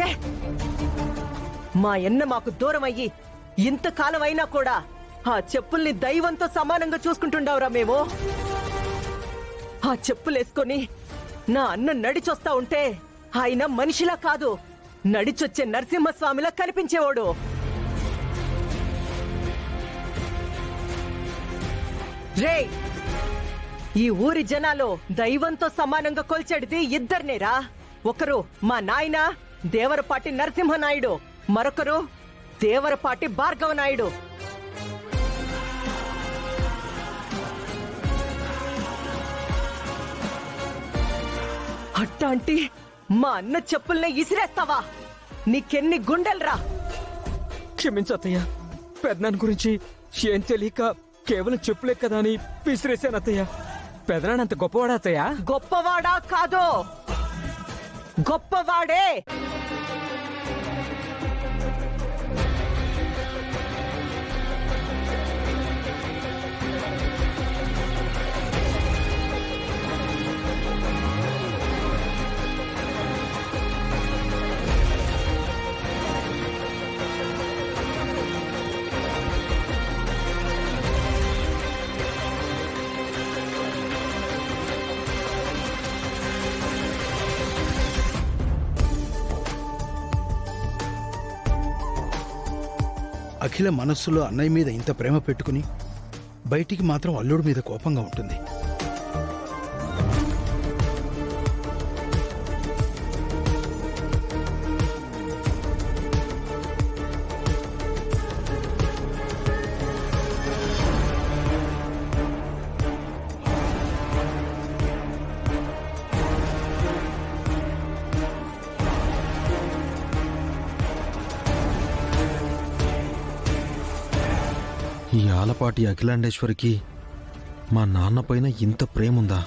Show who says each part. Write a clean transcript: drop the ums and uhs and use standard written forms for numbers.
Speaker 1: ఏ మా ఎన్న మాకు దూరం అయ్యి ఇంతకాలం అయినా కూడా ఆ చెప్పుల్ని దైవంతో సమానంగా చూసుకుంటుండవురా మేము. ఆ చెప్పులేసుకొని నా అన్న నడిచొస్తా ఉంటే ఆయన మనిషిలా కాదు, నడిచొచ్చే నరసింహస్వామిలా కనిపించేవాడు. రే, ఈ ఊరి జనాలు దైవంతో సమానంగా కొల్చెడిది ఇద్దరినేరా. ఒకరు మా నాయన దేవరపాటి నరసింహనాయుడు, మరొకరు దేవరపాటి భార్గవ నాయుడు. అట్టాంటి మా అన్న చెప్పుల్ని ఇసిరేస్తావా? నీకెన్ని గుండెల్రా?
Speaker 2: క్షమించత్తయ్య, పెదనాన్న గురించి ఏం తెలియక కేవలం చెప్పులే కదా అని విసిరేశాను అత్తయ్య. పెదనాన్న అంత గొప్పవాడా అత్తయ్య?
Speaker 1: గొప్పవాడా కాదో, గొప్పవాడే.
Speaker 3: అఖిల మనస్సులో అన్నయ్య మీద ఇంత ప్రేమ పెట్టుకుని బయటికి మాత్రం అల్లుడి మీద కోపంగా ఉంటుంది.
Speaker 4: ఈ ఆలపాటి అఖిలాండేశ్వరికి మా నాన్న పైన ఇంత ప్రేముందా?